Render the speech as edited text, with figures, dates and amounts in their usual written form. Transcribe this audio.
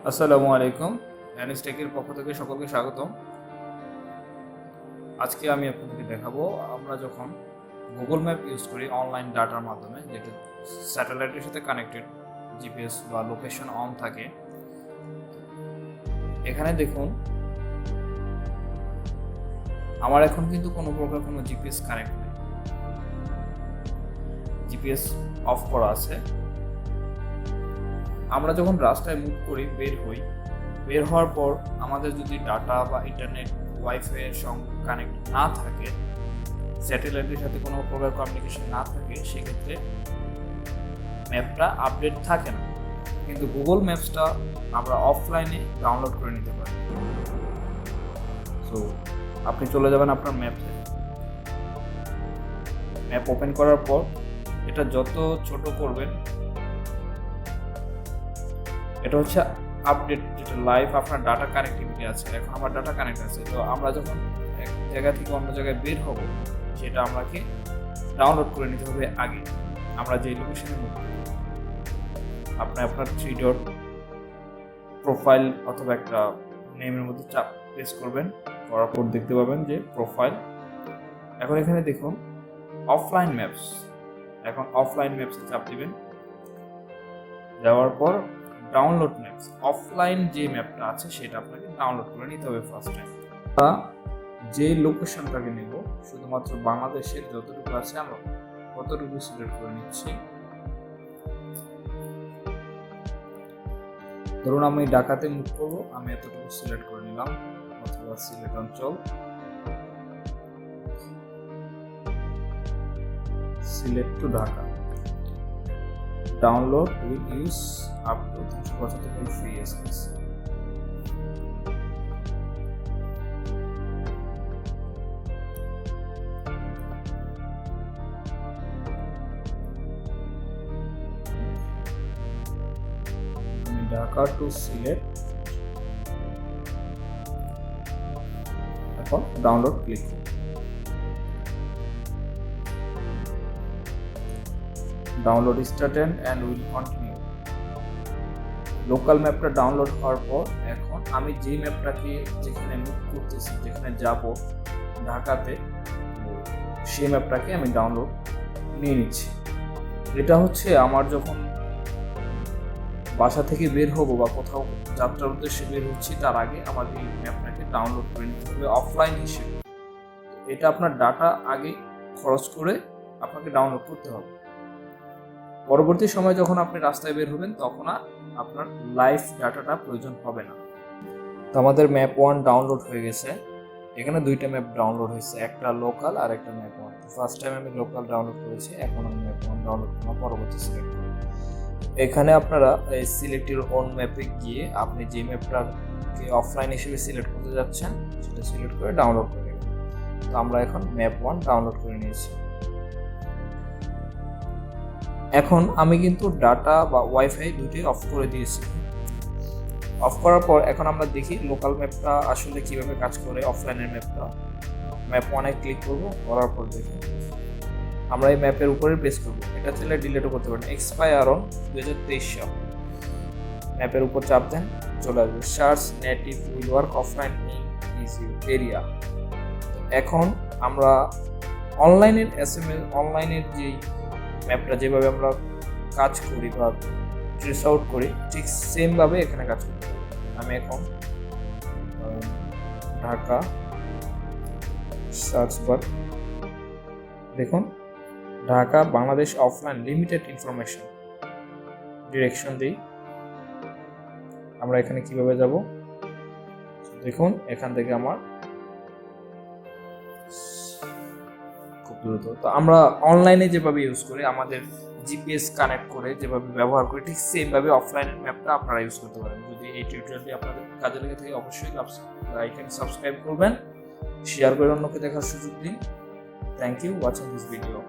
আসসালামু আলাইকুম। টেকের পক্ষ থেকে সকলকে স্বাগতম। আজকে আমি আপনাদেরকে দেখাবো আমরা যখন গুগল ম্যাপ ইউজ করি অনলাইন ডাটার মাধ্যমে, যেটা স্যাটেলাইটের সাথে কানেক্টেড, জিপিএস বা লোকেশন অন থাকে। এখানে দেখুন, আমার এখন কিন্তু কোনো প্রকার কোনো জিপিএস কানেক্ট নেই, জিপিএস অফ করা আছে। আমরা যখন রাস্তায় মুভ করি, বের হওয়ার পর আমাদের যদি ডাটা বা ইন্টারনেট ওয়াইফাই এর সঙ্গে কানেক্ট না থাকে, স্যাটেলাইটের সাথে কোনো প্রকার কমিউনিকেশন না থাকে, সেক্ষেত্রে ম্যাপটা আপডেট থাকে না। কিন্তু গুগল ম্যাপসটা আমরা অফলাইনে ডাউনলোড করে নিতে পারি। সো আপনি চলে যাবেন আপনার ম্যাপে, ম্যাপ ওপেন করার পর এটা যত ছোট করবেন, এটা হচ্ছে আপডেট, যেটা লাইভ আপনার ডাটা কানেক্টিভিটি আছে। এখন আমার ডাটা কানেক্ট আছে, তো আমরা যখন এক জায়গা থেকে অন্য জায়গায় বের হব, সেটা আমাকে ডাউনলোড করে নিতে হবে আগে। আমরা যে লোকেশনে মুভ করি, আপনি আপনার 3 ডট প্রোফাইল অথবা একটা নেমের মধ্যে চাপ প্রেস করবেন, করার পর দেখতে পাবেন যে প্রোফাইল। এখন এখানে দেখুন অফলাইন ম্যাপস, এখন অফলাইন ম্যাপসে চাপ দিবেন। দেওয়ার পর ডাউনলোড ম্যাপস, অফলাইন যে ম্যাপটা আছে সেটা আপনাকে ডাউনলোড করে নিতে হবে ফার্স্ট টাইম। যে লোকেশনটাকে নেব, শুধুমাত্র বাংলাদেশের যতটুকু আছে আমরা ততটুকু সিলেক্ট করে নিচ্ছি। ধরুন আমি ঢাকাতে মুভ করবো, আমি এতটুকু সিলেক্ট করে নিলাম, অথবা সিলেট অঞ্চল, select to Dhaka. Download will use up to 375 free SMS. Dhaka to Sylhet, এখন ডাউনলোড ক্লিক করুন। Download started and will continue. Local ম্যাপটা ডাউনলোড হওয়ার পর এখন আমি যে ম্যাপটাকে যেখানে মুভ করতেছি, যেখানে যাব ঢাকাতে, সেই ম্যাপটাকে আমি ডাউনলোড নিয়ে নিচ্ছি। এটা হচ্ছে আমার যখন বাসা থেকে বের হব বা কোথাও যাত্রার উদ্দেশ্যে বের হচ্ছি, তার আগে আমার এই ম্যাপটাকে ডাউনলোড করে নিতে হবে অফলাইন হিসেবে। এটা আপনার ডাটা আগে খরচ করে আপনাকে ডাউনলোড করতে হবে। পরবর্তী সময় যখন আপনি রাস্তায় বের হবেন, তখন আপনার লাইভ ডাটাটা প্রয়োজন হবে না। তো আমাদের ম্যাপ 1 ডাউনলোড হয়ে গেছে। এখানে 2টা ম্যাপ ডাউনলোড হয়েছে, একটা লোকাল আর একটা ম্যাপ 1। ফার্স্ট টাইম আমি লোকাল ডাউনলোড করেছি, এখন আমি ম্যাপ 1 ডাউনলোড করব, পরবর্তী সিলেক্ট করব। এখানে আপনারা এই সিলেক্টের অন ম্যাপে গিয়ে আপনি যে ম্যাপটাকে অফলাইন হিসেবে সিলেক্ট করতে যাচ্ছেন, সেটা সিলেক্ট করে ডাউনলোড করে নেবেন। তো আমরা এখন ম্যাপ 1 ডাউনলোড করে নিয়েছি। এখন আমি কিন্তু ডাটা বা ওয়াইফাই দুটোই অফ করে দিয়েছি। অফ করার পর এখন আমরা দেখি লোকাল ম্যাপটা আসলে কিভাবে কাজ করে, অফলাইনের ম্যাপটা। ম্যাপ 1-এ ক্লিক করব, করার পর দেখি আমরা এই ম্যাপের উপরে প্রেস করব। এটা চাইলে ডিলিটও করতে পারেন। এক্সপায়ার অন 2023 সাল। ম্যাপের উপর চাপ দেন, চলে আসবে search native will work offline in this area. এখন আমরা অনলাইনের এসএমএস, অনলাইনের যে ম্যাপটা যেভাবে আমরা কাজ করি বা ট্রেস আউট করি, ঠিক সেমভাবে এখানে কাজ করতে হবে। আমি এখন ঢাকা সার্চ বার, দেখুন Dhaka Bangladesh offline limited information, direction দিই। আমরা এখানে কিভাবে যাব দেখুন, এখান থেকে আমার খুব দ্রুত। তো আমরা অনলাইনে যেভাবে ইউজ করি, আমাদের জিপিএস কানেক্ট করে যেভাবে ব্যবহার করি, ঠিক সেমভাবে অফলাইনের ম্যাপটা আপনারা ইউজ করতে পারেন। যদি এই টিউটোরিয়ালটি আপনাদের কাজে লেগে থাকে, অবশ্যই লাইক এন্ড সাবস্ক্রাইব করবেন, শেয়ার করে অন্যকে দেখার সুযোগ দিন। Thank you watching this video.